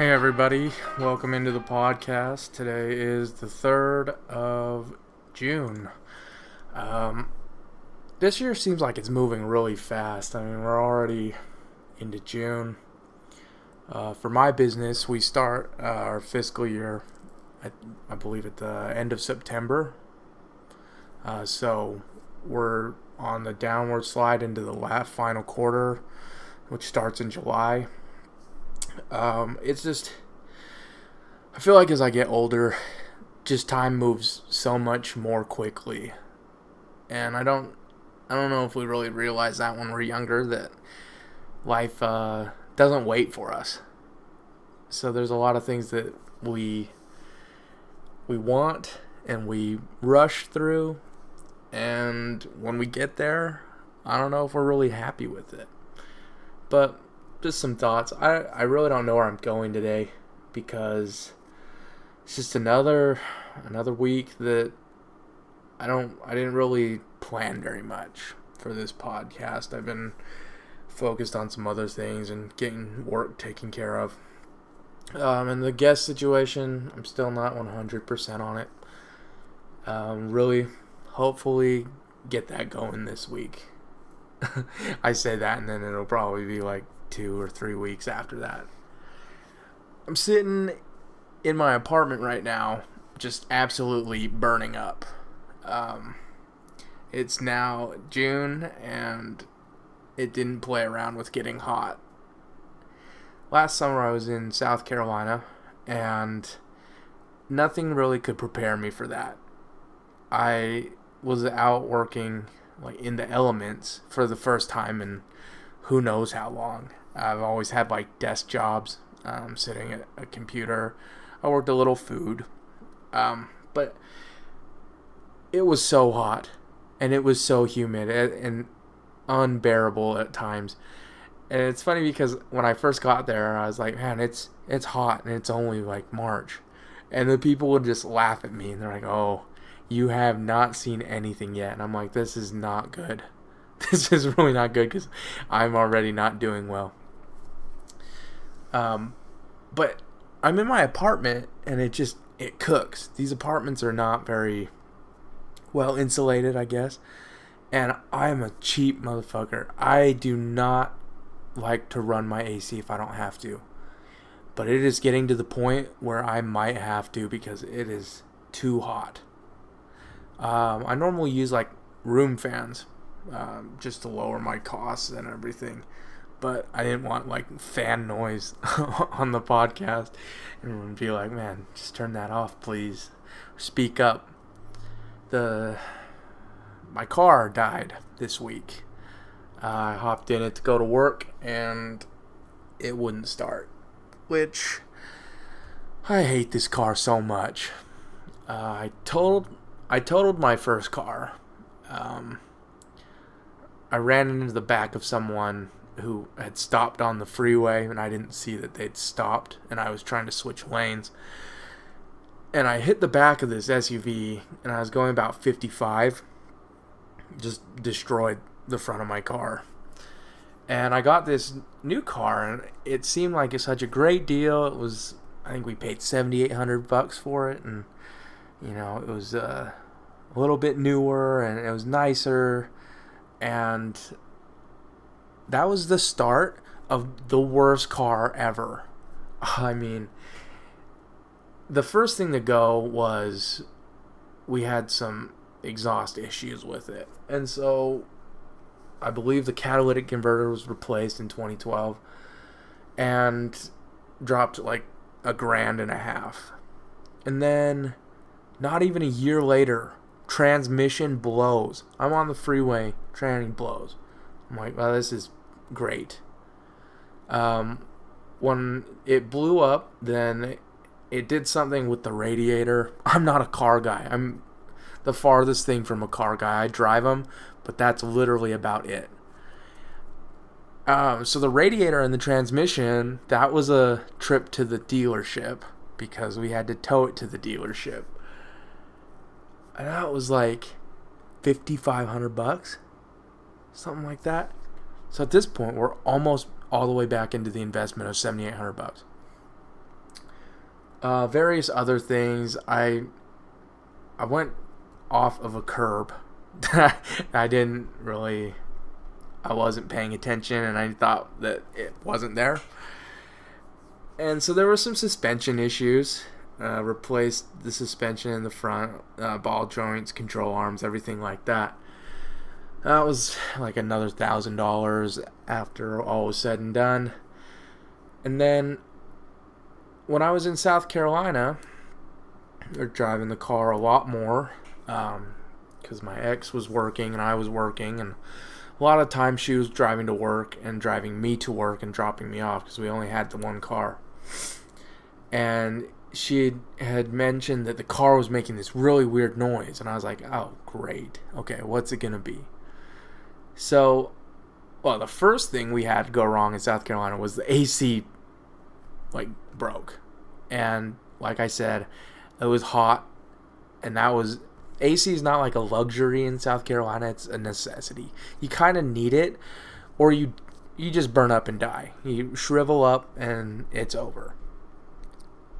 Hey everybody, welcome into the podcast. Today is the 3rd of June. Um, this year seems like it's moving really fast. I mean, we're already into June. For my business, we start our fiscal year, I believe, at the end of September. So we're on the downward slide into the last final quarter, which starts in July. It's just, I feel like as I get older, just time moves so much more quickly, and I don't know if we really realize that when we're younger, that life doesn't wait for us. So there's a lot of things that we want and we rush through, and when we get there, I don't know if we're really happy with it. But just some thoughts. I really don't know where I'm going today because it's just another week that I didn't really plan very much for this podcast. I've been focused on some other things and getting work taken care of. And the guest situation, I'm still not 100% on it. Really, hopefully get that going this week. I say that and then it'll probably be like 2 or 3 weeks after that. I'm sitting in my apartment right now, just absolutely burning up. It's now June and it didn't play around with getting hot. Last summer I was in South Carolina and nothing really could prepare me for that. I was out working like in the elements for the first time in who knows how long. I've always had like desk jobs, sitting at a computer. I worked a little food, but it was so hot and it was so humid and unbearable at times. And it's funny because when I first got there, I was like, man, it's hot and it's only like March. And the people would just laugh at me and they're like, oh, you have not seen anything yet. And I'm like, this is not good. This is really not good because I'm already not doing well. But I'm in my apartment and it cooks. These apartments are not very well insulated, I guess. And I'm a cheap motherfucker. I do not like to run my AC if I don't have to. But it is getting to the point where I might have to because it is too hot. I normally use like room fans, just to lower my costs and everything. But I didn't want like fan noise on the podcast and be like, man, just turn that off, please. Speak up. My car died this week. I hopped in it to go to work and it wouldn't start, which I hate this car so much. I totaled my first car. I ran into the back of someone who had stopped on the freeway and I didn't see that they'd stopped and I was trying to switch lanes. And I hit the back of this SUV and I was going about 55. Just destroyed the front of my car. And I got this new car and it seemed like it's such a great deal. It was, I think we paid $7,800 for it, and it was a little bit newer and it was nicer, and that was the start of the worst car ever. I mean, the first thing to go was we had some exhaust issues with it. And so I believe the catalytic converter was replaced in 2012 and dropped like $1,500. And then not even a year later, transmission blows. I'm on the freeway, tranny blows. I'm like, well, this is great. When it blew up, then it did something with the radiator. I'm not a car guy. I'm the farthest thing from a car guy. I drive them, but that's literally about it. So the radiator and the transmission, that was a trip to the dealership because we had to tow it to the dealership. And that was like $5,500, something like that. So at this point, we're almost all the way back into the investment of $7,800. Various other things. I went off of a curb. I didn't really. I wasn't paying attention, and I thought that it wasn't there. And so there were some suspension issues. Replaced the suspension in the front, ball joints, control arms, everything like that. That was like another $1,000 after all was said and done. And then when I was in South Carolina, we were driving the car a lot more because my ex was working and I was working, and a lot of times she was driving to work and driving me to work and dropping me off because we only had the one car. And she had mentioned that the car was making this really weird noise, and I was like, oh, great. Okay, what's it going to be? So, well, the first thing we had to go wrong in South Carolina was the AC, broke. And like I said, it was hot, and AC is not like a luxury in South Carolina, it's a necessity. You kind of need it, or you just burn up and die. You shrivel up, and it's over.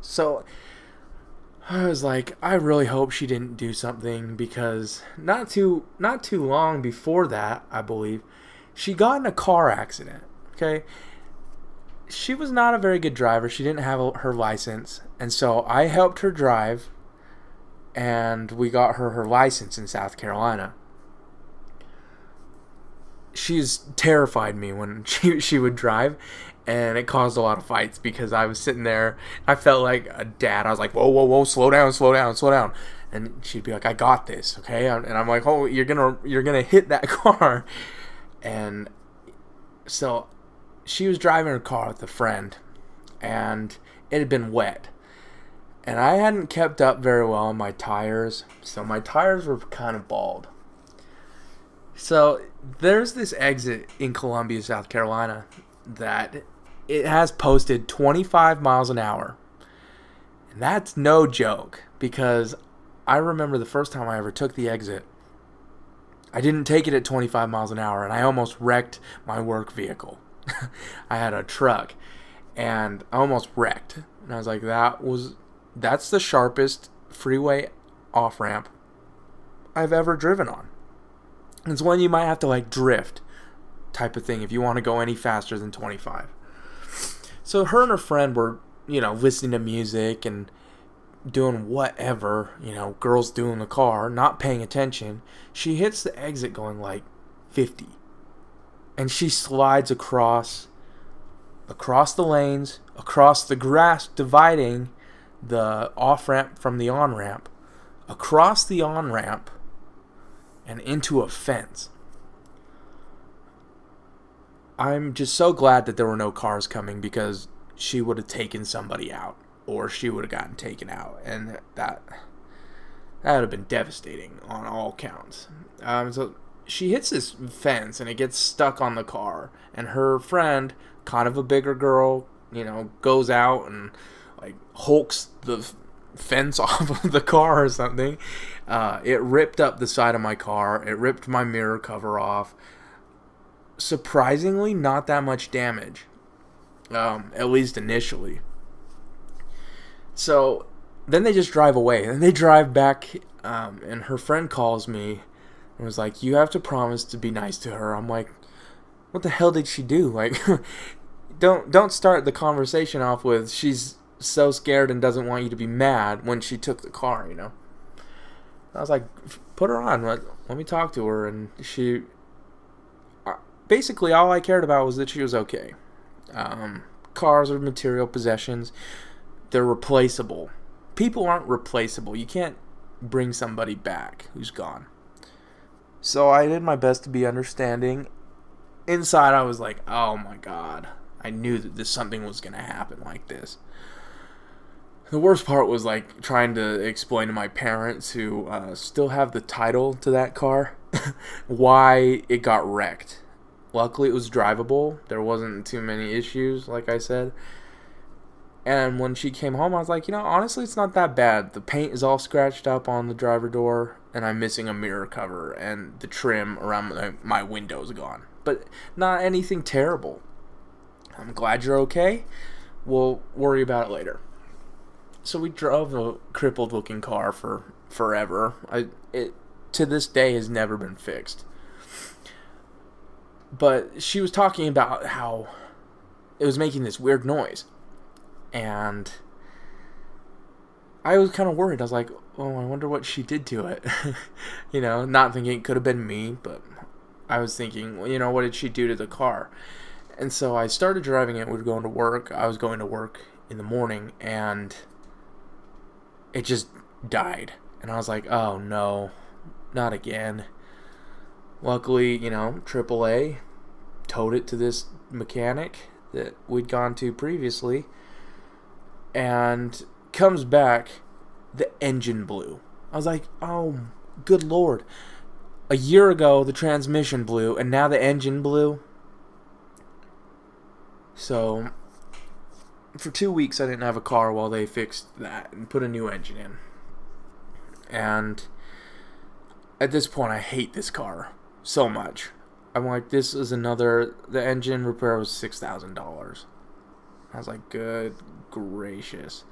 So I was like, I really hope she didn't do something, because not too long before that, I believe, she got in a car accident. Okay, she was not a very good driver. She didn't have her license, and so I helped her drive, and we got her license in South Carolina. She's terrified me when she would drive, and it caused a lot of fights because I was sitting there. I felt like a dad. I was like, whoa, slow down. And she'd be like, I got this, okay? And I'm like, oh, you're gonna hit that car. And so she was driving her car with a friend, and it had been wet. And I hadn't kept up very well on my tires, so my tires were kind of bald. So there's this exit in Columbia, South Carolina, that it has posted 25 miles an hour. And that's no joke, because I remember the first time I ever took the exit, I didn't take it at 25 miles an hour, and I almost wrecked my work vehicle. I had a truck, and I almost wrecked. And I was like, that's the sharpest freeway off-ramp I've ever driven on. It's one you might have to drift type of thing if you want to go any faster than 25. So her and her friend were, listening to music and doing whatever, girls do in the car, not paying attention. She hits the exit going 50. And she slides across the lanes, across the grass dividing the off-ramp from the on-ramp, across the on-ramp, and into a fence. I'm just so glad that there were no cars coming, because she would have taken somebody out, or she would have gotten taken out, and that would have been devastating on all counts. So she hits this fence, and it gets stuck on the car, and her friend, kind of a bigger girl, goes out and hulks the fence off of the car or something. It ripped up the side of my car. It ripped my mirror cover off. Surprisingly, not that much damage, at least initially. So then they just drive away, and they drive back, and her friend calls me and was like, you have to promise to be nice to her. I'm like, what the hell did she do? Don't start the conversation off with, she's so scared and doesn't want you to be mad when she took the car, I was like, put her on, let me talk to her. And she, basically all I cared about was that she was okay. Cars are material possessions. They're replaceable. People aren't replaceable. You can't bring somebody back who's gone. So I did my best to be understanding. Inside I was like, oh my God, I knew that something was going to happen like this. The worst part was trying to explain to my parents, who still have the title to that car, why it got wrecked. Luckily it was drivable. There wasn't too many issues, like I said. And when she came home, I was like, honestly, it's not that bad. The paint is all scratched up on the driver door, and I'm missing a mirror cover, and the trim around my window's gone. But not anything terrible. I'm glad you're okay. We'll worry about it later. So we drove a crippled looking car for forever. It to this day has never been fixed. But she was talking about how it was making this weird noise. And I was kind of worried. I was like, oh, I wonder what she did to it. Not thinking it could have been me, but I was thinking, well, what did she do to the car? And so I started driving it. We were going to work. I was going to work in the morning, and it just died. And I was like, oh, no, not again. Luckily, AAA towed it to this mechanic that we'd gone to previously, and comes back, the engine blew. I was like, oh, good Lord. A year ago, the transmission blew, and now the engine blew. So, for 2 weeks, I didn't have a car while they fixed that and put a new engine in. And at this point, I hate this car so much. I'm like, the engine repair was $6,000. I was like, good gracious.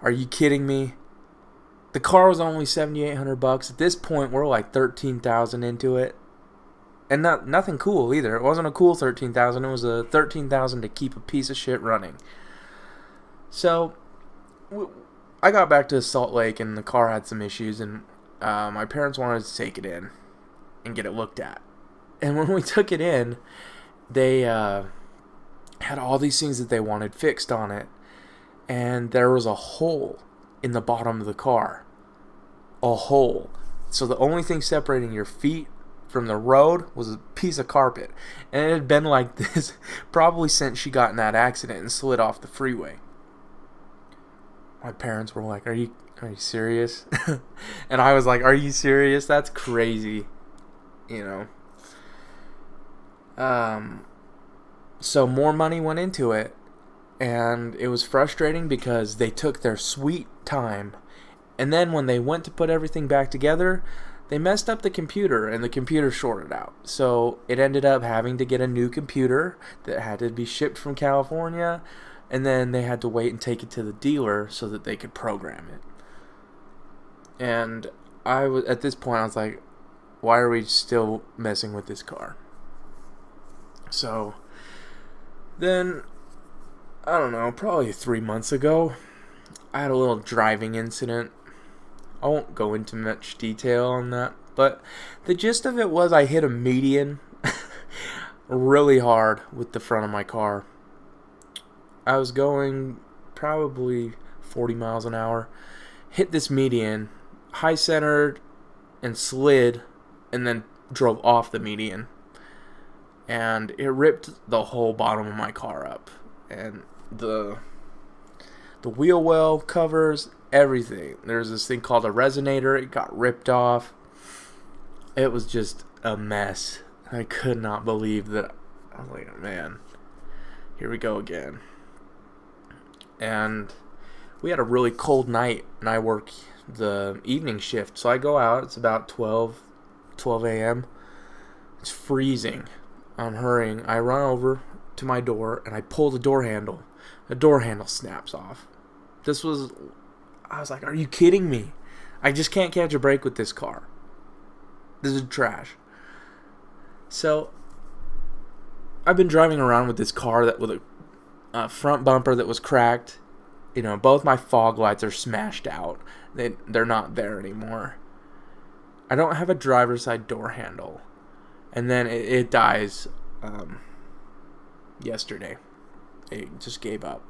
Are you kidding me? The car was only $7,800. At this point, we're like $13,000 into it. And nothing cool either. It wasn't a cool $13,000. It was a $13,000 to keep a piece of shit running. So, I got back to Salt Lake, and the car had some issues, and my parents wanted to take it in and get it looked at. And when we took it in, they had all these things that they wanted fixed on it, and there was a hole in the bottom of the car. A hole. So the only thing separating your feet from the road was a piece of carpet. And it had been like this probably since she got in that accident and slid off the freeway. My parents were like, are you serious? And I was like, are you serious? That's crazy. So more money went into it, and it was frustrating because they took their sweet time, and then when they went to put everything back together, they messed up the computer, and the computer shorted out. So it ended up having to get a new computer that had to be shipped from California, and then they had to wait and take it to the dealer so that they could program it. And at this point, I was like, why are we still messing with this car? So then, I don't know, probably 3 months ago, I had a little driving incident. I won't go into much detail on that, but the gist of it was I hit a median really hard with the front of my car. I was going probably 40 miles an hour, hit this median, high centered, and slid, and then drove off the median. And it ripped the whole bottom of my car up. And the wheel well covers, everything. There's this thing called a resonator. It got ripped off. It was just a mess. I could not believe that. I was like, man, here we go again. And we had a really cold night, and I work the evening shift. So I go out. It's about 12 a.m. It's freezing. I'm hurrying. I run over to my door, and I pull the door handle. The door handle snaps off. I was like, are you kidding me? I just can't catch a break with this car. This is trash. So, I've been driving around with this car with a front bumper that was cracked. Both my fog lights are smashed out. They're not there anymore. I don't have a driver's side door handle. And then it dies yesterday. It just gave up.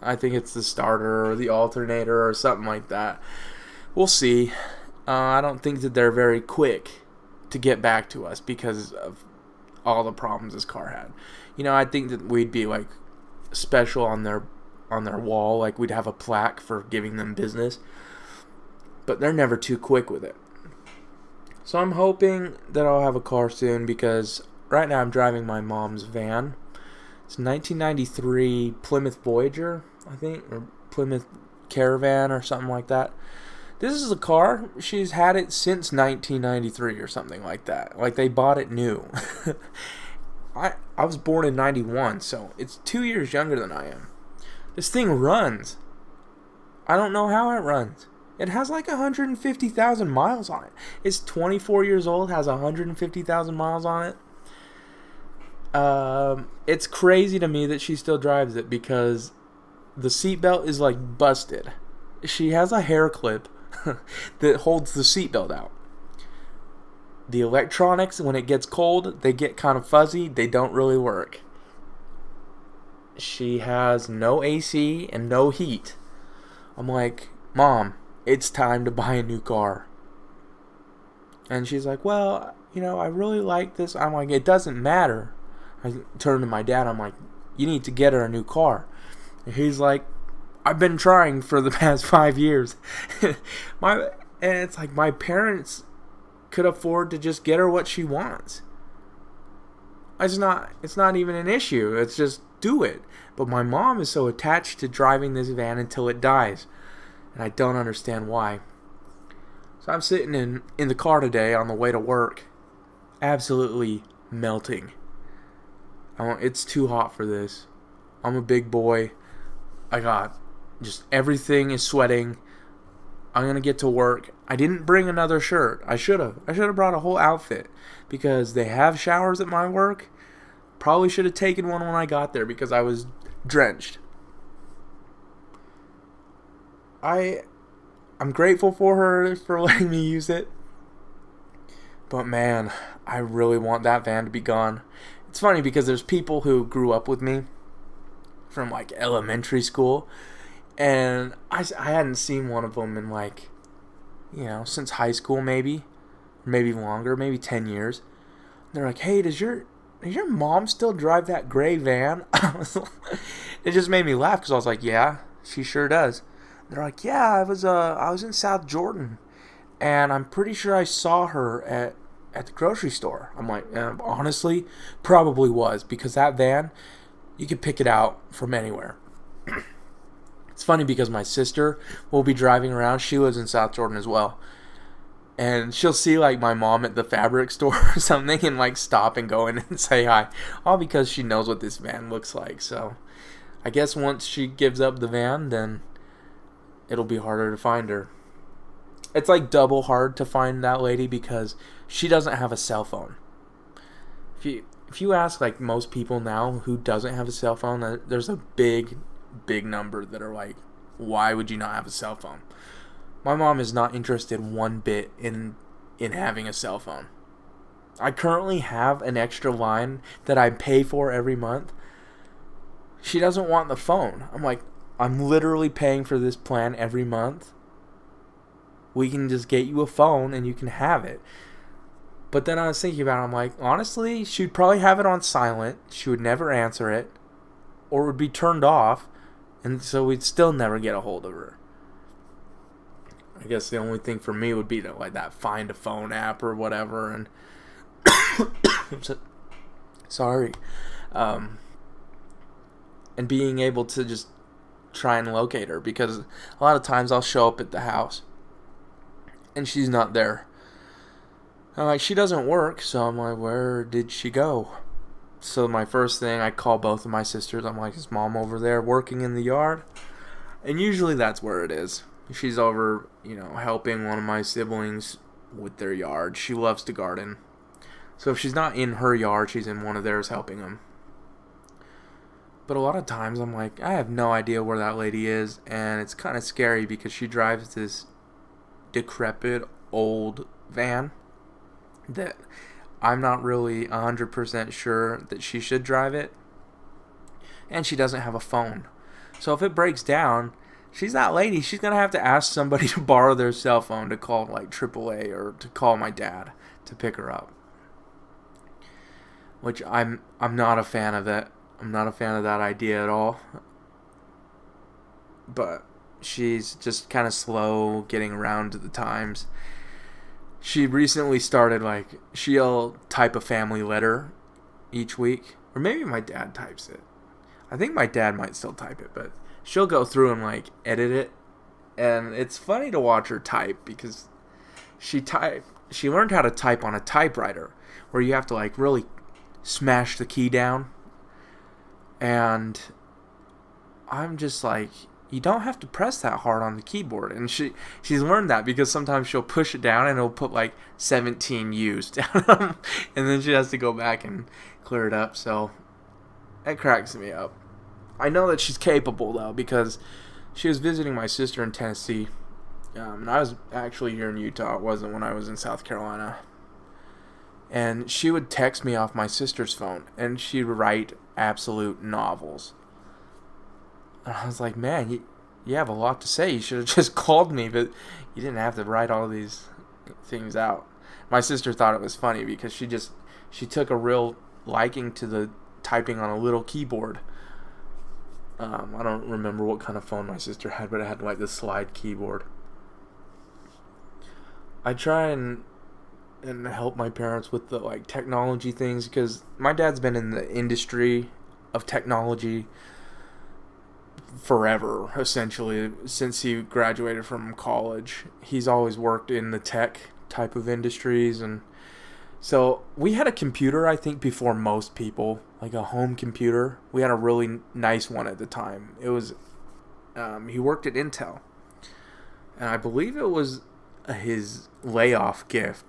I think it's the starter or the alternator or something like that. We'll see. I don't think that they're very quick to get back to us because of all the problems this car had. I think that we'd be like special on their wall, like we'd have a plaque for giving them business. But they're never too quick with it. So I'm hoping that I'll have a car soon because right now I'm driving my mom's van. It's a 1993 Plymouth Voyager, I think, or Plymouth Caravan or something like that. This is a car, she's had it since 1993 or something like that. Like they bought it new. I was born in 91, so it's 2 years younger than I am. This thing runs. I don't know how it runs. It has like 150,000 miles on it. It's 24 years old, has 150,000 miles on it. It's crazy to me that she still drives it because the seatbelt is like busted. She has a hair clip that holds the seatbelt out. The electronics, when it gets cold, they get kind of fuzzy. They don't really work. She has no AC and no heat. I'm like, Mom, it's time to buy a new car. And she's like, well, I really like this. I'm like, it doesn't matter. I turned to my dad. I'm like, you need to get her a new car. And he's like, I've been trying for the past 5 years. And it's like my parents could afford to just get her what she wants. It's not even an issue. It's just do it. But my mom is so attached to driving this van until it dies. And I don't understand why. So I'm sitting in the car today on the way to work, absolutely melting. It's too hot for this. I'm a big boy. I got just everything is sweating. I'm going to get to work. I didn't bring another shirt. I should have. I should have brought a whole outfit because they have showers at my work. Probably should have taken one when I got there because I was drenched. I'm grateful for her for letting me use it. But man, I really want that van to be gone. It's funny because there's people who grew up with me from like elementary school, and I hadn't seen one of them in since high school, maybe longer, maybe 10 years. They're like, hey, does your mom still drive that gray van? It just made me laugh because I was like, yeah, she sure does. They're like, yeah, I was in South Jordan, and I'm pretty sure I saw her at the grocery store. I'm like, honestly, probably was, because that van, you could pick it out from anywhere. It's funny because my sister will be driving around. She lives in South Jordan as well. And she'll see like my mom at the fabric store or something and like stop and go in and say hi. All because she knows what this van looks like. So I guess once she gives up the van, then it'll be harder to find her. It's like double hard to find that lady because she doesn't have a cell phone. If you ask like most people now who doesn't have a cell phone, there's a big number that are like, why would you not have a cell phone? My mom is not interested one bit in having a cell phone. I currently have an extra line that I pay for every month. She doesn't want the phone. I'm like, I'm literally paying for this plan every month. We can just get you a phone and you can have it. But then I was thinking about it, I'm like, honestly, she'd probably have it on silent. She would never answer it. Or it would be turned off. And so we'd still never get a hold of her. I guess the only thing for me would be to like that find a phone app or whatever. And sorry. And being able to just try and locate her. Because a lot of times I'll show up at the house and she's not there. I'm like, she doesn't work, so I'm like, where did she go? So my first thing, I call both of my sisters. I'm like, is Mom over there working in the yard? And usually that's where it is. She's over, helping one of my siblings with their yard. She loves to garden. So if she's not in her yard, she's in one of theirs helping them. But a lot of times I'm like, I have no idea where that lady is, and it's kind of scary because she drives this decrepit old van that I'm not really 100% sure that she should drive it. And she doesn't have a phone. So if it breaks down, she's that lady. She's going to have to ask somebody to borrow their cell phone to call like AAA or to call my dad to pick her up. Which I'm not a fan of that. I'm not a fan of that idea at all. But she's just kind of slow getting around to the times. She recently started, she'll type a family letter each week. Or maybe my dad types it. I think my dad might still type it, but she'll go through and, edit it. And it's funny to watch her type because she learned how to type on a typewriter where you have to, really smash the key down. And I'm just like, you don't have to press that hard on the keyboard. And she's learned that because sometimes she'll push it down and it'll put like 17 U's down. And then she has to go back and clear it up. So that cracks me up. I know that she's capable, though, because she was visiting my sister in Tennessee. And I was actually here in Utah. It wasn't when I was in South Carolina. And she would text me off my sister's phone, and she'd write absolute novels. And I was like, man, you have a lot to say. You should have just called me, but you didn't have to write all these things out. My sister thought it was funny because she took a real liking to the typing on a little keyboard. I don't remember what kind of phone my sister had, but it had like the slide keyboard. I try and help my parents with the like technology things because my dad's been in the industry of technology forever, essentially, since he graduated from college. He's always worked in the tech type of industries, and so we had a computer, I think, before most people, like a home computer. We had a really nice one at the time. It was he worked at Intel, and I believe it was his layoff gift.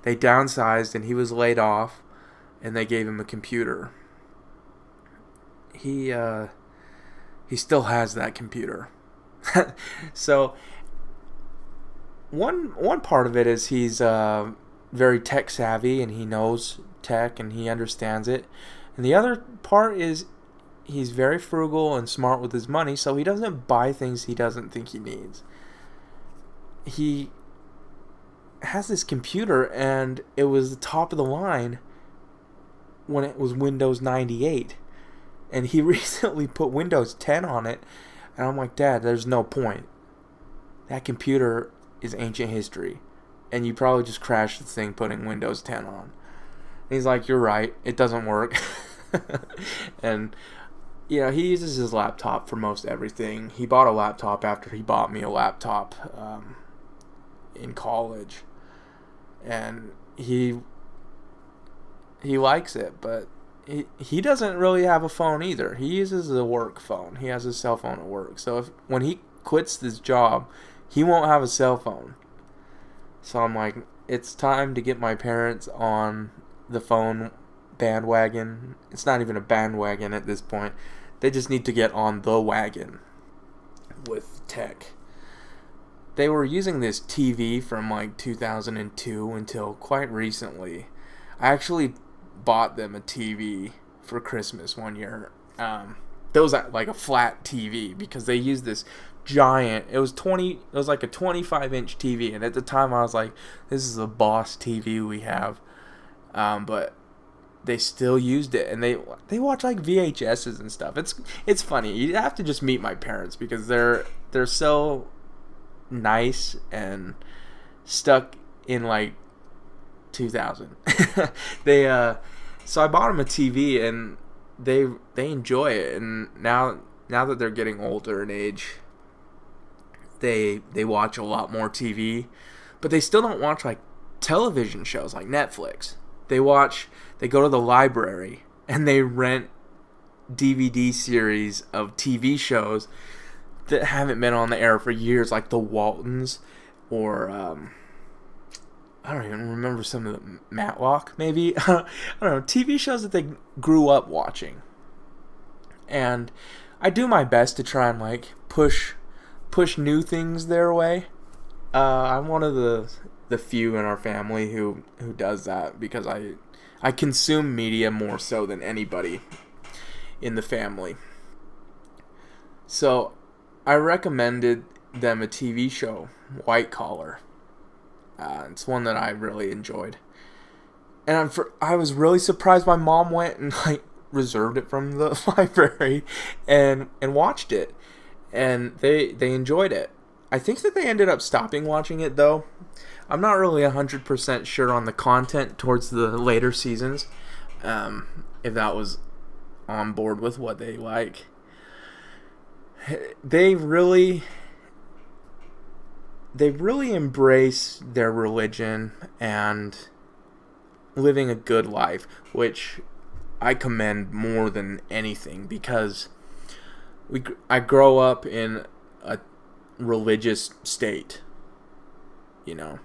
They downsized and he was laid off, and they gave him a computer. He still has that computer. So one part of it is he's very tech savvy and he knows tech and he understands it, and the other part is he's very frugal and smart with his money, so he doesn't buy things he doesn't think he needs. He has this computer, and it was the top of the line when it was Windows 98, and he recently put Windows 10 on it, and I'm like, Dad, there's no point. That computer is ancient history, and you probably just crashed the thing putting Windows 10 on. And he's like, you're right, it doesn't work. And he uses his laptop for most everything. He bought a laptop after he bought me a laptop in college, and he likes it, but he doesn't really have a phone either. He uses a work phone. He has a cell phone at work. So when he quits this job, he won't have a cell phone. So I'm like, it's time to get my parents on the phone bandwagon. It's not even a bandwagon at this point. They just need to get on the wagon with tech. They were using this TV from like 2002 until quite recently. I actually bought them a TV for Christmas one year. That was like a flat TV because they used this giant. It was like a 25-inch TV, and at the time I was like, this is a Boss TV we have. But they still used it, and they watch like VHSs and stuff. It's funny. You have to just meet my parents because they're so nice and stuck in like 2000. So I bought them a TV, and they enjoy it, and now that they're getting older in age, they watch a lot more TV, but they still don't watch like television shows like Netflix. They go to the library and they rent DVD series of TV shows that haven't been on the air for years, like The Waltons, or I don't even remember some of the Matlock, maybe. I don't know, TV shows that they grew up watching. And I do my best to try and like push new things their way. I'm one of the few in our family who does that because I consume media more so than anybody in the family. So I recommended them a TV show, White Collar. It's one that I really enjoyed, and I was really surprised. My mom went and like reserved it from the library and watched it, and they enjoyed it. I think that they ended up stopping watching it though. I'm not really 100% sure on the content towards the later seasons, if that was on board with what they like. They really embrace their religion and living a good life, which I commend more than anything because I grow up in a religious state. You know,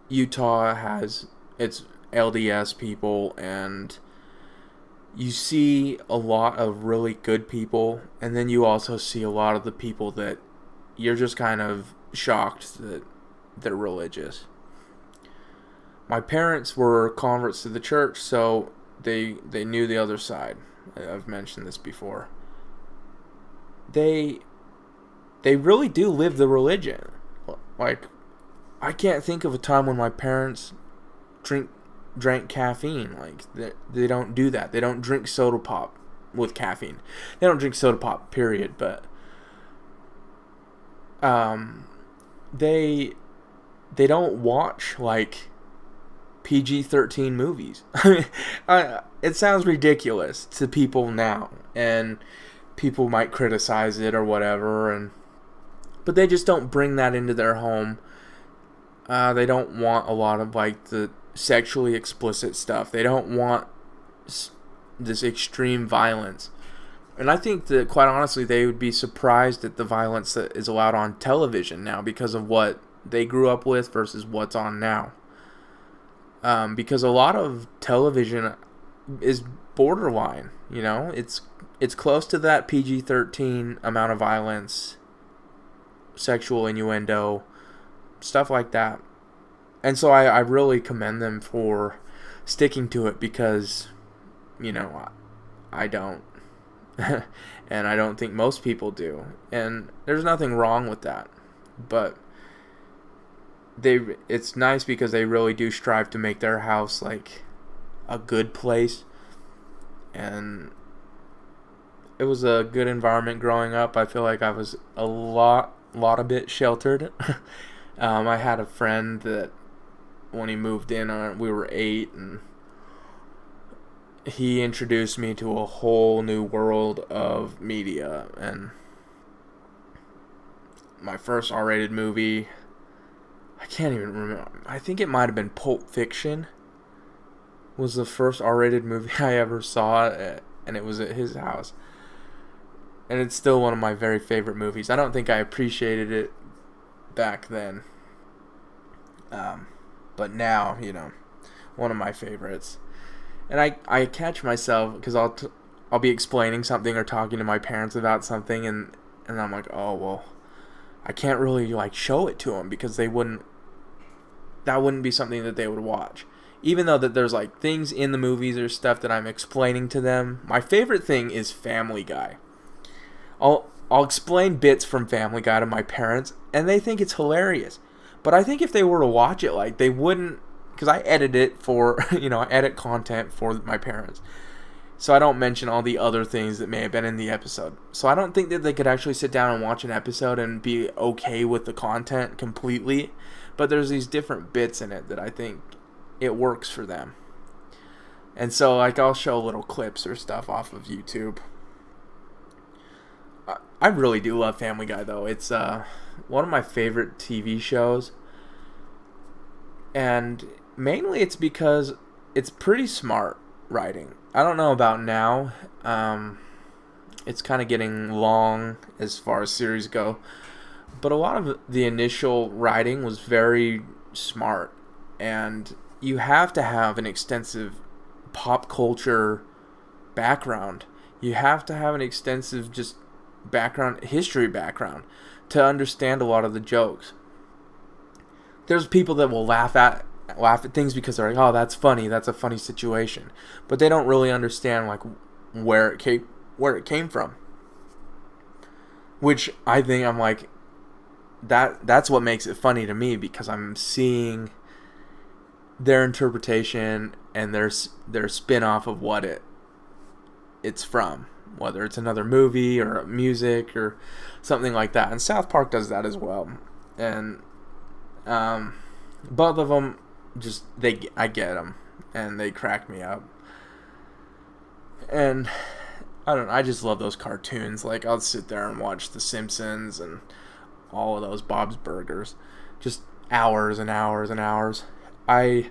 Utah has its LDS people, and you see a lot of really good people, and then you also see a lot of the people that you're just kind of shocked that they're religious. My parents were converts to the church, so they knew the other side. I've mentioned this before. They really do live the religion. Like, I can't think of a time when my parents drank caffeine. Like, they don't do that. They don't drink soda pop with caffeine. They don't drink soda pop, period. But they don't watch like PG-13 movies. It sounds ridiculous to people now, and people might criticize it or whatever, but they just don't bring that into their home. They don't want a lot of like the sexually explicit stuff. They don't want this extreme violence. And I think that, quite honestly, they would be surprised at the violence that is allowed on television now because of what they grew up with versus what's on now. Because a lot of television is borderline, you know? It's close to that PG-13 amount of violence, sexual innuendo, stuff like that. And so I really commend them for sticking to it because, you know, I don't. And I don't think most people do. And there's nothing wrong with that. But it's nice because they really do strive to make their house like a good place. And it was a good environment growing up. I feel like I was a lot a bit sheltered. I had a friend that when he moved in, we were 8, and he introduced me to a whole new world of media. And my first R-rated movie, I can't even remember. I think it might have been Pulp Fiction. Was the first R-rated movie I ever saw, and it was at his house. And it's still one of my very favorite movies. I don't think I appreciated it back then. But now, you know, one of my favorites. And I catch myself because I'll be explaining something or talking to my parents about something, and I'm like, oh, well, I can't really like show it to them because that wouldn't be something that they would watch. Even though that there's like things in the movies or stuff that I'm explaining to them. My favorite thing is Family Guy. I'll explain bits from Family Guy to my parents, and they think it's hilarious. But I think if they were to watch it, like, they wouldn't, because I edit it for, you know, I edit content for my parents. So I don't mention all the other things that may have been in the episode. So I don't think that they could actually sit down and watch an episode and be okay with the content completely. But there's these different bits in it that I think it works for them. And so, like, I'll show little clips or stuff off of YouTube. I really do love Family Guy, though. It's one of my favorite TV shows. And mainly it's because it's pretty smart writing. I don't know about now. It's kind of getting long as far as series go. But a lot of the initial writing was very smart. And you have to have an extensive pop culture background. You have to have an extensive just history background to understand a lot of the jokes. There's people that will laugh at things because they're like, oh, that's funny, that's a funny situation, but they don't really understand like where it came from. Which I think I'm like, that's what makes it funny to me, because I'm seeing their interpretation and their spin off of what it's from. Whether it's another movie or music or something like that. And South Park does that as well. And both of them, I get them. And they crack me up. And I just love those cartoons. Like, I'll sit there and watch The Simpsons and all of those Bob's Burgers. Just hours and hours and hours. I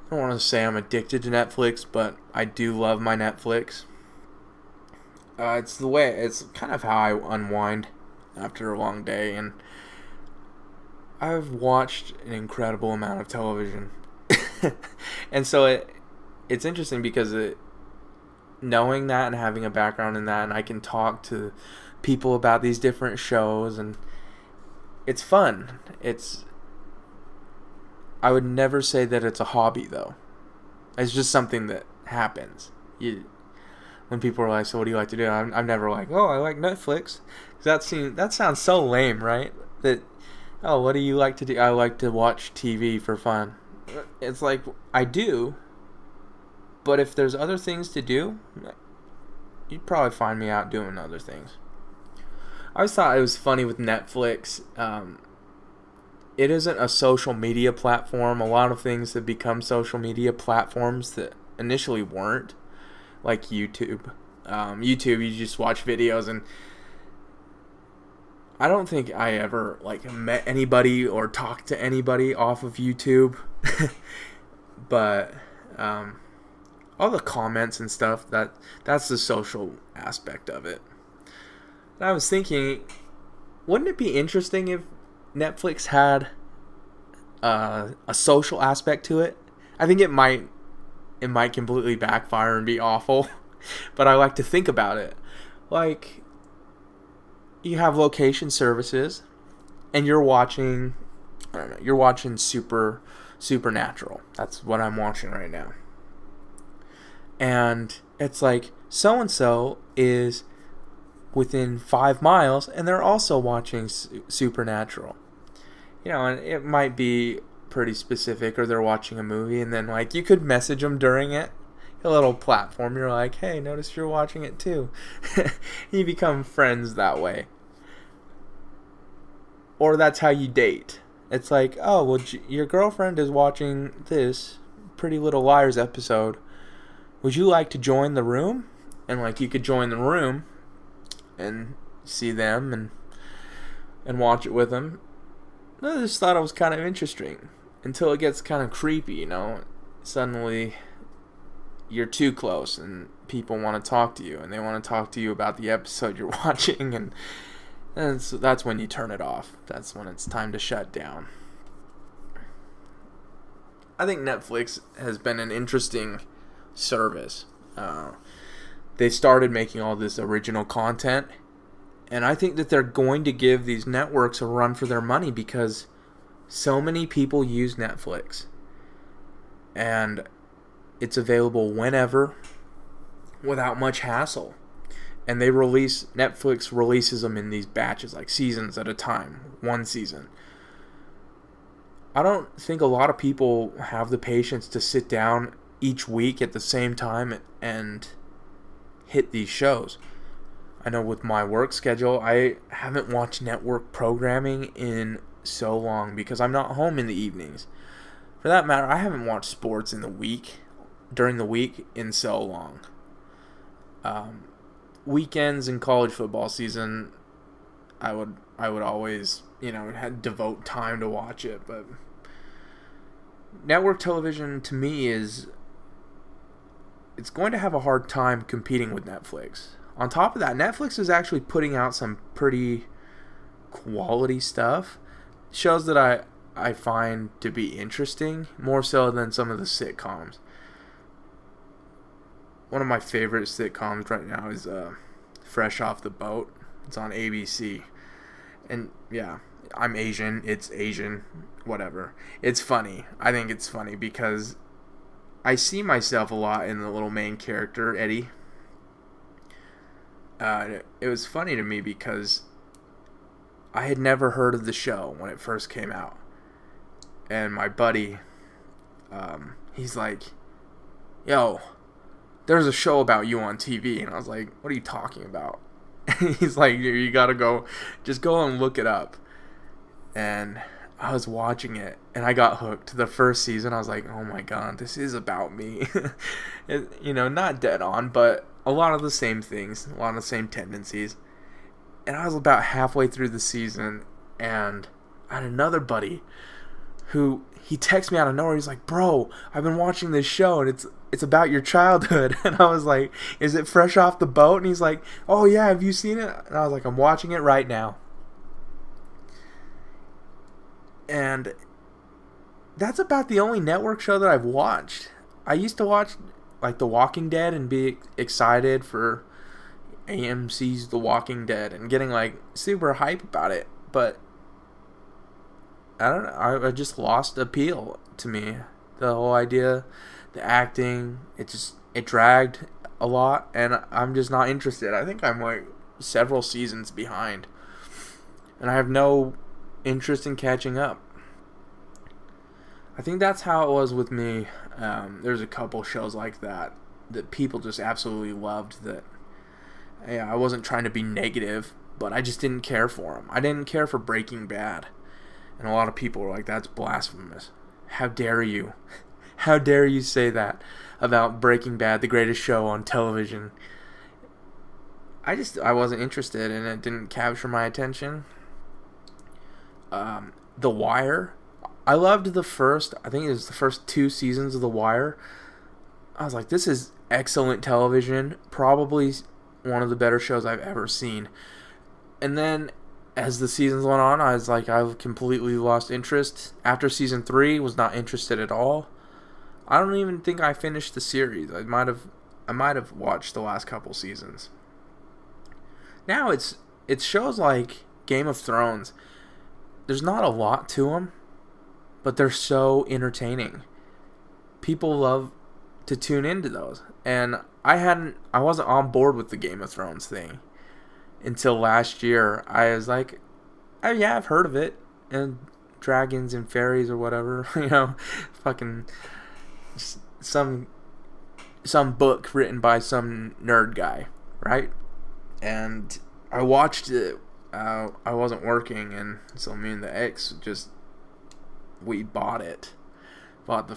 don't want to say I'm addicted to Netflix, but I do love my Netflix. It's kind of how I unwind. after a long day, and I've watched an incredible amount of television. And so it's interesting because knowing that and having a background in that, and I can talk to people about these different shows, and it's fun. I would never say that it's a hobby, though. It's just something that happens. When people are like, so what do you like to do? I'm never like, oh, I like Netflix. That sounds so lame, right? Oh, what do you like to do? I like to watch TV for fun. It's like, I do, but if there's other things to do, you'd probably find me out doing other things. I always thought it was funny with Netflix. It isn't a social media platform. A lot of things have become social media platforms that initially weren't, like YouTube. YouTube, you just watch videos, and I don't think I ever met anybody or talked to anybody off of YouTube. But all the comments and stuff, that's the social aspect of it. And I was thinking, wouldn't it be interesting if Netflix had a social aspect to it? I think it might completely backfire and be awful, but I like to think about it. Like, you have location services, and you're watching, I don't know, you're watching Supernatural. That's what I'm watching right now. And it's like, so-and-so is within 5 miles, and they're also watching Supernatural. And it might be pretty specific, or they're watching a movie, and then you could message them during it. A little platform, you're like, hey, notice you're watching it too. You become friends that way. Or that's how you date. It's like, oh, well, your girlfriend is watching this Pretty Little Liars episode. Would you like to join the room? And you could join the room and see them and watch it with them. I just thought it was kind of interesting until it gets kind of creepy, Suddenly you're too close and people want to talk to you, and they want to talk to you about the episode you're watching, and so that's when you turn it off. That's when it's time to shut down. I think Netflix has been an interesting service. They started making all this original content, and I think that they're going to give these networks a run for their money because so many people use Netflix, and it's available whenever without much hassle. And Netflix releases them in these batches, like seasons at a time, one season. I don't think a lot of people have the patience to sit down each week at the same time and hit these shows. I know with my work schedule, I haven't watched network programming in so long because I'm not home in the evenings. For that matter, I haven't watched sports during the week in so long. Weekends in college football season, I would always, devote time to watch it. But network television to me it's going to have a hard time competing with Netflix. On top of that, Netflix is actually putting out some pretty quality stuff. Shows that I find to be interesting, more so than some of the sitcoms. One of my favorite sitcoms right now is Fresh Off the Boat. It's on ABC. And yeah, I'm Asian. It's Asian. Whatever. It's funny. I think it's funny because I see myself a lot in the little main character, Eddie. It was funny to me because I had never heard of the show when it first came out. And my buddy, he's like, yo, there's a show about you on TV. And I was like, what are you talking about? And he's like, you gotta just go and look it up. And I was watching it, and I got hooked. The first season, I was like, oh my god, this is about me. Not dead on, but a lot of the same things, a lot of the same tendencies. And I was about halfway through the season, and I had another buddy who, he texted me out of nowhere. He's like, bro, I've been watching this show, and it's about your childhood. And I was like, is it Fresh Off the Boat? And he's like, oh yeah, have you seen it? And I was like, I'm watching it right now. And that's about the only network show that I've watched. I used to watch like The Walking Dead and be excited for AMC's The Walking Dead and getting like super hype about it, but I don't know, I just lost appeal to me. The whole idea, the acting, it dragged a lot, and I'm just not interested. I think I'm like several seasons behind, and I have no interest in catching up. I think that's how it was with me. There's a couple shows like that people just absolutely loved. That, yeah, I wasn't trying to be negative, but I just didn't care for them. I didn't care for Breaking Bad, and a lot of people were like, "That's blasphemous! How dare you? How dare you say that about Breaking Bad, the greatest show on television?" I wasn't interested, and it didn't capture my attention. The Wire. I loved I think it was the first 2 seasons of The Wire. I was like, this is excellent television. Probably one of the better shows I've ever seen. And then, as the seasons went on, I was like, I've completely lost interest. After season 3, was not interested at all. I don't even think I finished the series. I might have watched the last couple seasons. Now it's shows like Game of Thrones. There's not a lot to them, but they're so entertaining. People love to tune into those. And I wasn't on board with the Game of Thrones thing until last year. I was like, oh yeah, I've heard of it. And dragons and fairies or whatever, fucking some book written by some nerd guy, right? And I watched it. I wasn't working, and so me and the ex we bought it. Bought the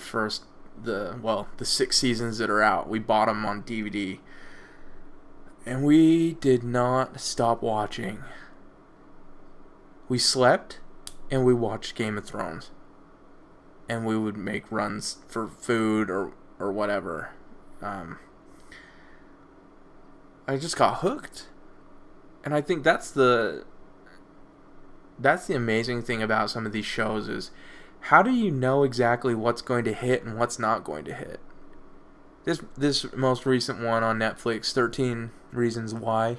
6 seasons that are out. We bought them on DVD. And we did not stop watching. We slept and we watched Game of Thrones. And we would make runs for food or whatever. I just got hooked. And I think that's the amazing thing about some of these shows is, how do you know exactly what's going to hit and what's not going to hit? This most recent one on Netflix, 13 Reasons Why.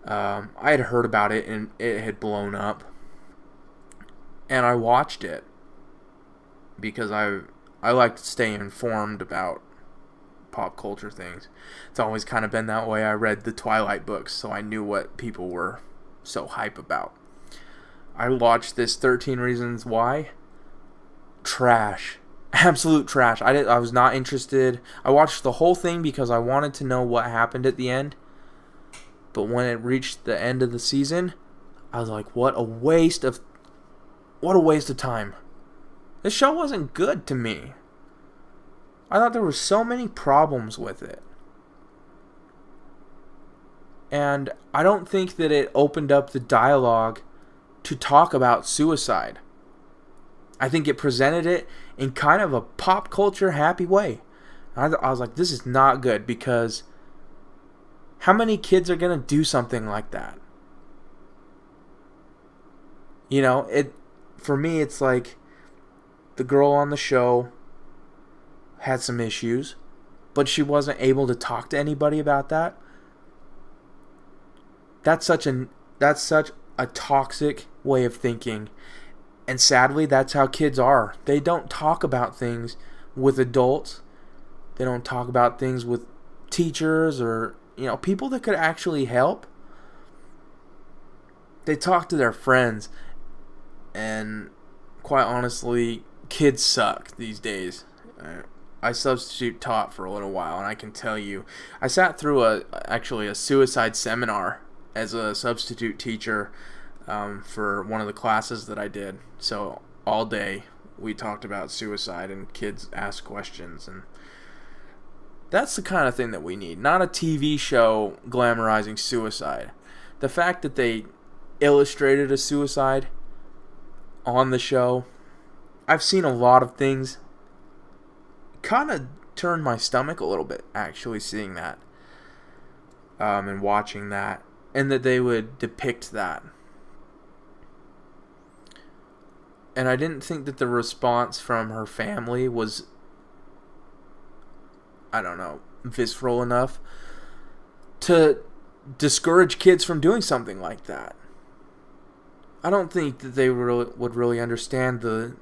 I had heard about it and it had blown up. And I watched it because I like to stay informed about pop culture things. It's always kind of been that way. I read the Twilight books, so I knew what people were so hype about. I watched this 13 Reasons Why. Trash. Absolute trash. I was not interested. I watched the whole thing because I wanted to know what happened at the end. But when it reached the end of the season, I was like, what a waste of time. This show wasn't good to me. I thought there were so many problems with it. And I don't think that it opened up the dialogue to talk about suicide. I think it presented it in kind of a pop culture happy way. I was like, this is not good, because how many kids are going to do something like that? For me, it's like the girl on the show had some issues, but she wasn't able to talk to anybody about that. That's such a toxic way of thinking. And sadly, that's how kids are. They don't talk about things with adults. They don't talk about things with teachers or, people that could actually help. They talk to their friends. And quite honestly, kids suck these days. I substitute taught for a little while, and I can tell you, I sat through a suicide seminar as a substitute teacher for one of the classes that I did. So all day we talked about suicide, and kids asked questions, and that's the kind of thing that we need. Not a TV show glamorizing suicide. The fact that they illustrated a suicide on the show, I've seen a lot of things, kind of turned my stomach a little bit actually seeing that and watching that, and that they would depict that. And I didn't think that the response from her family was, I don't know, visceral enough to discourage kids from doing something like that. I don't think that they would really understand the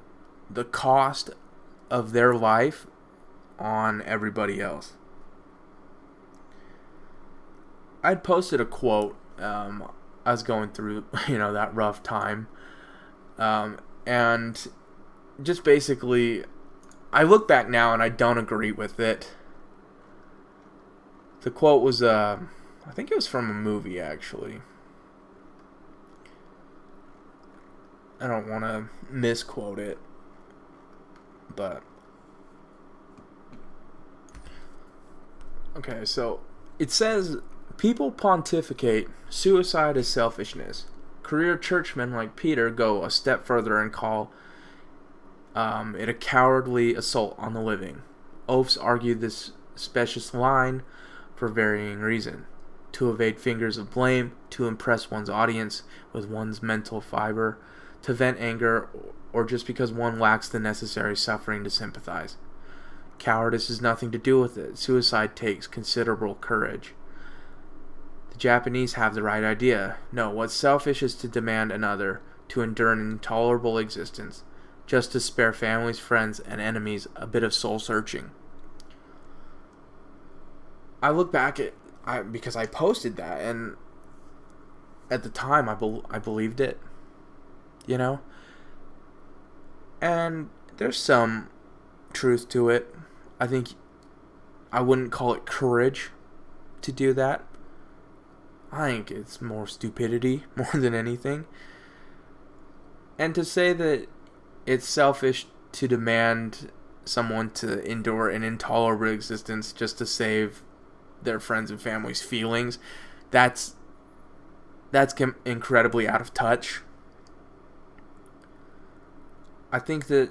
cost of their life on everybody else. I'd posted a quote. I was going through, that rough time. And just basically, I look back now and I don't agree with it. The quote was, I think it was from a movie, actually. I don't want to misquote it, but okay, so it says, people pontificate suicide as selfishness. Career churchmen like Peter go a step further and call it a cowardly assault on the living. Oafs argued this specious line for varying reason: to evade fingers of blame, to impress one's audience with one's mental fiber, to vent anger, or just because one lacks the necessary suffering to sympathize. Cowardice has nothing to do with it. Suicide takes considerable courage. The Japanese have the right idea. No, what's selfish is to demand another, to endure an intolerable existence, just to spare families, friends, and enemies a bit of soul-searching. I look back because I posted that, and at the time I believed it. And there's some truth to it. I think I wouldn't call it courage to do that. I think it's more stupidity more than anything. And to say that it's selfish to demand someone to endure an intolerable existence just to save their friends and family's feelings, that's incredibly out of touch. I think that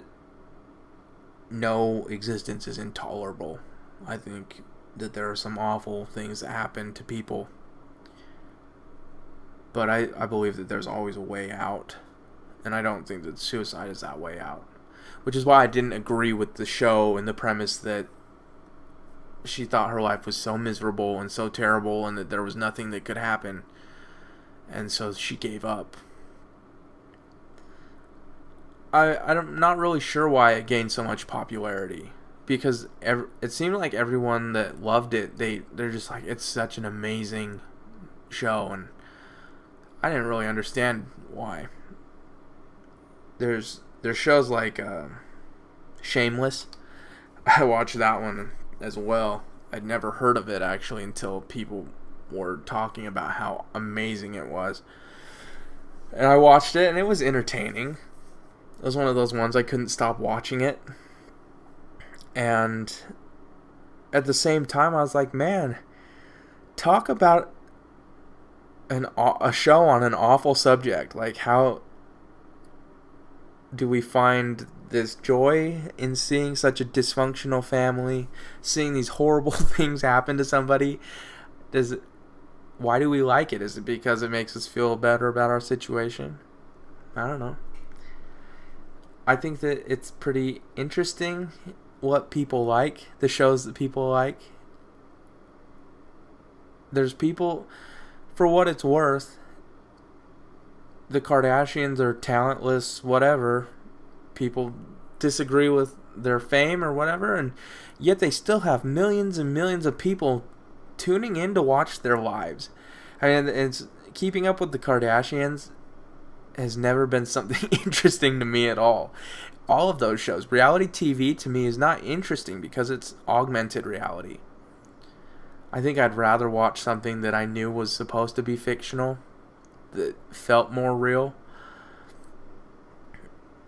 no existence is intolerable. I think that there are some awful things that happen to people. But I believe that there's always a way out. And I don't think that suicide is that way out. Which is why I didn't agree with the show and the premise that she thought her life was so miserable and so terrible and that there was nothing that could happen. And so she gave up. I'm not really sure why it gained so much popularity, because it seemed like everyone that loved it, they're just like, it's such an amazing show, and I didn't really understand why. There's shows like Shameless. I watched that one as well. I'd never heard of it actually until people were talking about how amazing it was, and I watched it and it was entertaining. It was one of those ones I couldn't stop watching it. And at the same time, I was like, man, talk about a show on an awful subject. Like, how do we find this joy in seeing such a dysfunctional family, seeing these horrible things happen to somebody? Why do we like it? Is it because it makes us feel better about our situation? I don't know. I think that it's pretty interesting what people like, the shows that people like. There's people, for what it's worth, the Kardashians are talentless, whatever. People disagree with their fame or whatever, and yet they still have millions and millions of people tuning in to watch their lives. I mean, it's keeping up with the Kardashians has never been something interesting to me at all. All of those shows. Reality TV to me is not interesting because it's augmented reality. I think I'd rather watch something that I knew was supposed to be fictional, that felt more real.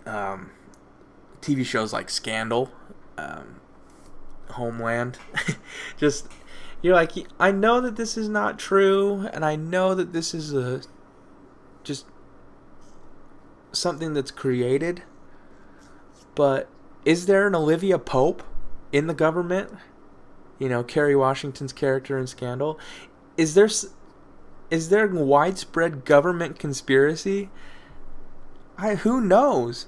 TV shows like Scandal, Homeland. Just, you're like, I know that this is not true, and I know that this is just something that's created, but is there an Olivia Pope in the government? Kerry Washington's character in Scandal. Is there widespread government conspiracy? Who knows?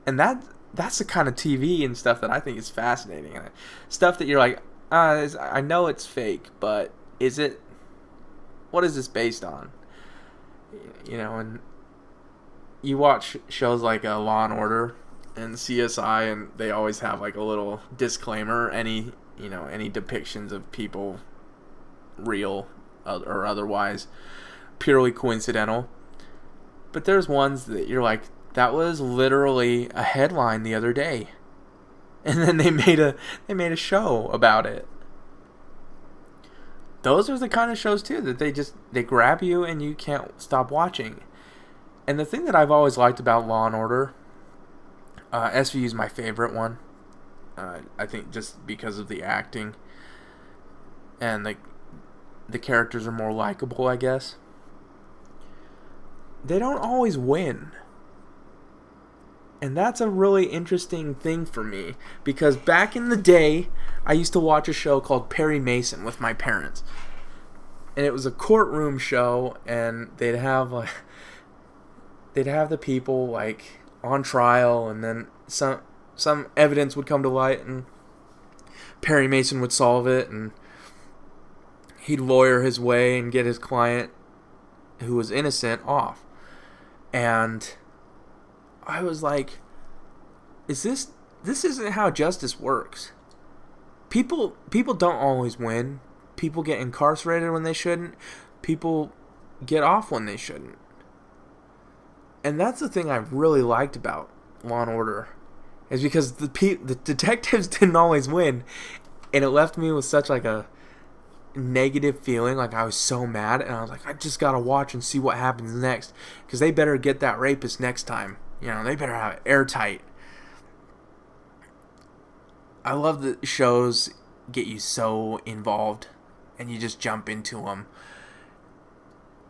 And that's the kind of TV and stuff that I think is fascinating. And stuff that you're like, I know it's fake, but is it? What is this based on? You know, and you watch shows like Law and Order and CSI, and they always have like a little disclaimer: any depictions of people, real or otherwise, purely coincidental. But there's ones that you're like, that was literally a headline the other day, and then they made a show about it. Those are the kind of shows too that they grab you and you can't stop watching. And the thing that I've always liked about Law and Order, SVU is my favorite one. I think just because of the acting and the characters are more likable, I guess. They don't always win. And that's a really interesting thing for me, because back in the day, I used to watch a show called Perry Mason with my parents. And it was a courtroom show, and they'd have the people like on trial, and then some evidence would come to light, and Perry Mason would solve it, and he'd lawyer his way and get his client, who was innocent, off. And I was like, this isn't how justice works. People don't always win. People get incarcerated when they shouldn't. People get off when they shouldn't. And that's the thing I really liked about Law and Order, is because the detectives didn't always win, and it left me with such like a negative feeling. Like, I was so mad, and I was like, I just gotta watch and see what happens next, because they better get that rapist next time. You know, they better have it airtight. I love that shows get you so involved, and you just jump into them.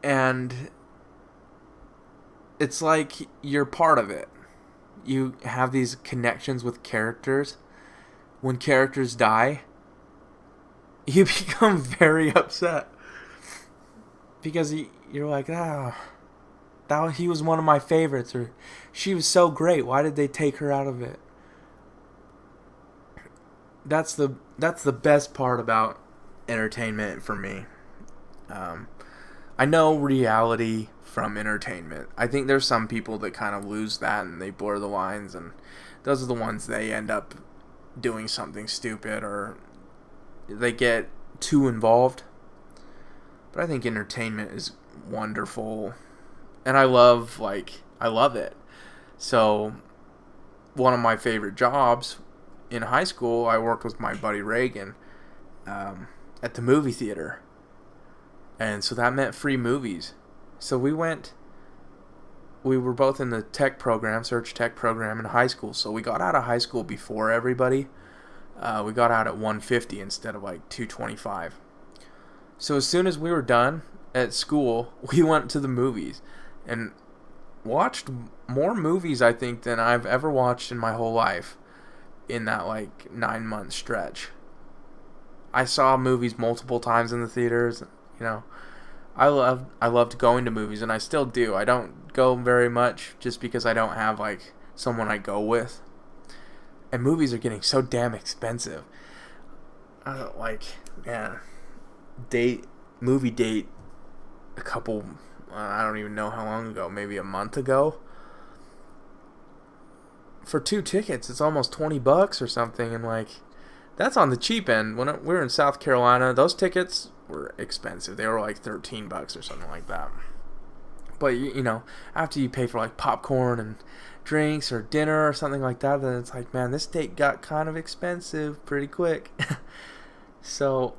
And it's like you're part of it. You have these connections with characters. When characters die, you become very upset, because you're like, he was one of my favorites, or she was so great. Why did they take her out of it? That's the best part about entertainment for me. I know reality from entertainment. I think there's some people that kind of lose that and they blur the lines, and those are the ones they end up doing something stupid, or they get too involved. But I think entertainment is wonderful, and I love it. So one of my favorite jobs in high school, I worked with my buddy Reagan at the movie theater, and so that meant free movies. So we were both in the tech program, search tech program in high school. So we got out of high school before everybody. We got out at 1:50 instead of like 2:25. So as soon as we were done at school, we went to the movies and watched more movies, I think, than I've ever watched in my whole life in that like 9-month stretch. I saw movies multiple times in the theaters. You know, I loved going to movies, and I still do. I don't go very much just because I don't have like someone I go with. And movies are getting so damn expensive. I don't like, man, movie date a couple, I don't even know how long ago, maybe a month ago. For 2 tickets, it's almost $20 or something, and like, that's on the cheap end. When we were in South Carolina, those tickets were expensive. They were like $13 or something like that. But you know, after you pay for like popcorn and drinks or dinner or something like that, then it's like, man, this date got kind of expensive pretty quick. So,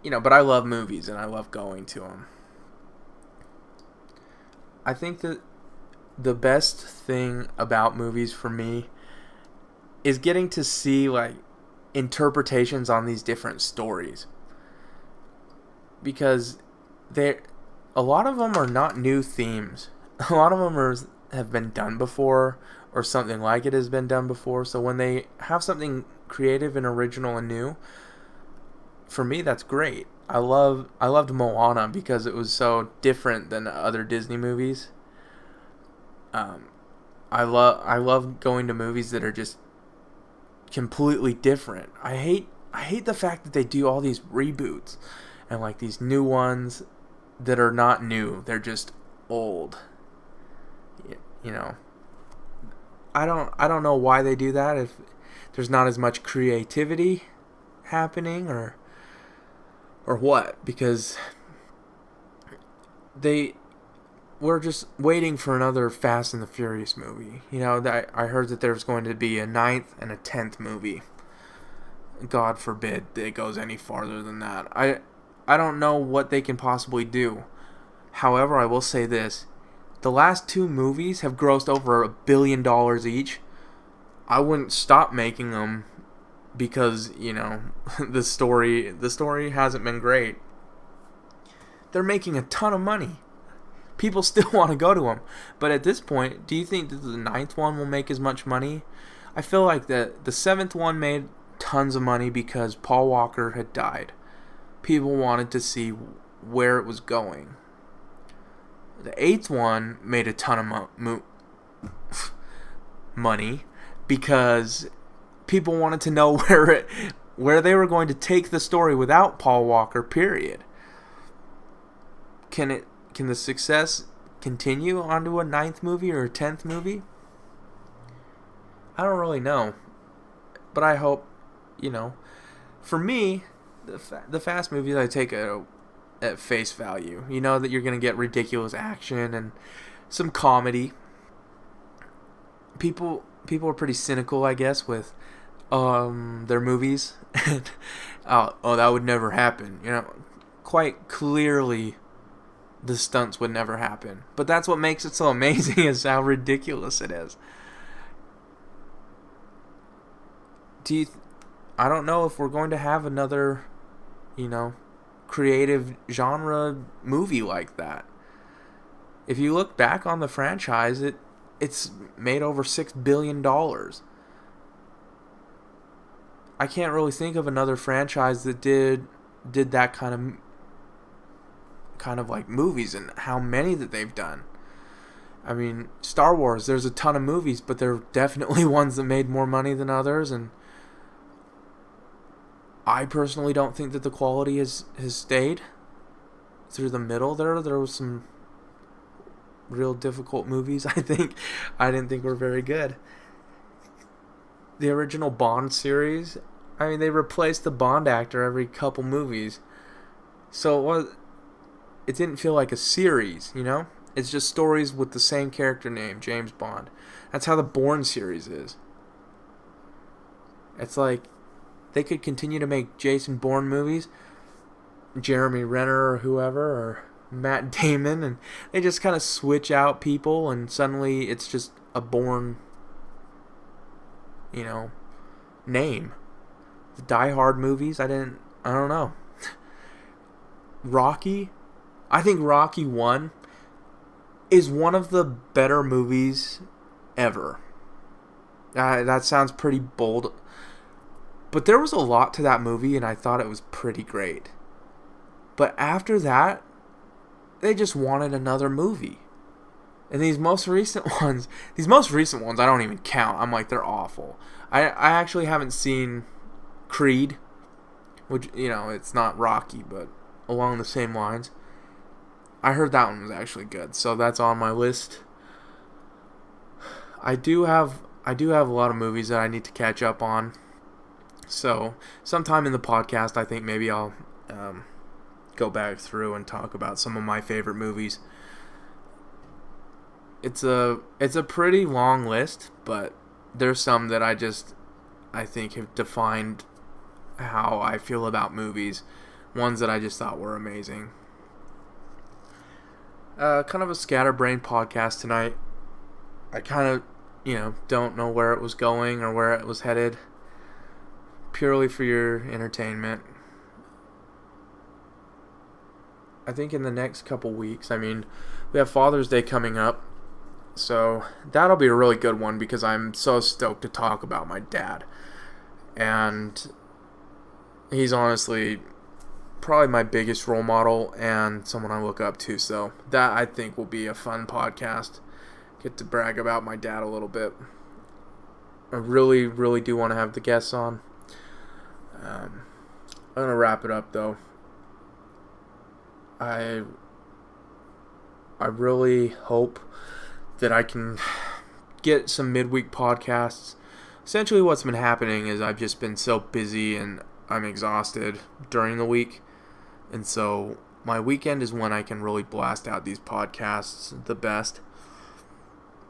you know, but I love movies and I love going to them. I think that the best thing about movies for me is getting to see like interpretations on these different stories, because a lot of them are not new themes. A lot of them have been done before, or something like it has been done before. So when they have something creative and original and new, for me, that's great. I loved Moana because it was so different than other Disney movies. I love going to movies that are just completely different. I hate the fact that they do all these reboots and like these new ones that are not new. They're just old. You know. I don't know why they do that, if there's not as much creativity happening or what, because we're just waiting for another Fast and the Furious movie. I heard that there's going to be a 9th and a 10th movie. God forbid it goes any farther than that. I don't know what they can possibly do. However, I will say this. The last 2 movies have grossed over $1 billion each. I wouldn't stop making them because, the story hasn't been great. They're making a ton of money. People still want to go to them. But at this point, do you think that the 9th one will make as much money? I feel like the 7th one made tons of money because Paul Walker had died. People wanted to see where it was going. The 8th one made a ton of money because people wanted to know where they were going to take the story without Paul Walker, period. Can the success continue onto a 9th movie or a 10th movie? I don't really know. But I hope, for me, the Fast movies I take at face value. You know that you're going to get ridiculous action and some comedy. People are pretty cynical, I guess, with their movies. Oh, that would never happen. Quite clearly the stunts would never happen. But that's what makes it so amazing, is how ridiculous it is. I don't know if we're going to have another, creative genre movie like that. If you look back on the franchise, it's made over $6 billion. I can't really think of another franchise that did that kind of like movies, and how many that they've done. I mean, Star Wars, there's a ton of movies, but there are definitely ones that made more money than others, and I personally don't think that the quality has stayed through the middle there. There was some real difficult movies, I didn't think were very good. The original Bond series, they replaced the Bond actor every couple movies. So it didn't feel like a series, It's just stories with the same character name, James Bond. That's how the Bourne series is. It's like they could continue to make Jason Bourne movies, Jeremy Renner or whoever, or Matt Damon, and they just kind of switch out people, and suddenly it's just a Bourne, name. The Die Hard movies, I don't know. Rocky, I think Rocky 1 is one of the better movies ever. That sounds pretty bold, but there was a lot to that movie, and I thought it was pretty great. But after that, they just wanted another movie. And these most recent ones, I don't even count. I'm like, they're awful. I actually haven't seen Creed, which, it's not Rocky, but along the same lines. I heard that one was actually good, so that's on my list. I do have a lot of movies that I need to catch up on. So sometime in the podcast, I think maybe I'll go back through and talk about some of my favorite movies. It's a pretty long list, but there's some that I think have defined how I feel about movies. Ones that I just thought were amazing. Kind of a scatterbrained podcast tonight. I kind of, don't know where it was going or where it was headed. Purely for your entertainment. I think in the next couple weeks, we have Father's Day coming up. So that'll be a really good one because I'm so stoked to talk about my dad. And he's honestly probably my biggest role model and someone I look up to. So that, I think, will be a fun podcast. get to brag about my dad a little bit. I really, really do want to have the guests on. I'm going to wrap it up, though. I really hope that I can get some midweek podcasts. Essentially what's been happening is I've just been so busy and I'm exhausted during the week. And so my weekend is when I can really blast out these podcasts the best.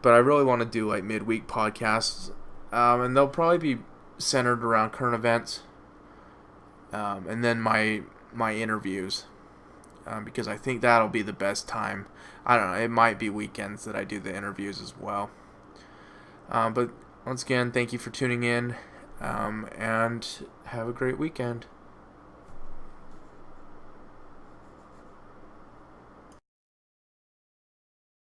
But I really want to do like midweek podcasts. And they'll probably be centered around current events. And then my interviews. Because I think that'll be the best time. I don't know, it might be weekends that I do the interviews as well. But once again, thank you for tuning in, and have a great weekend.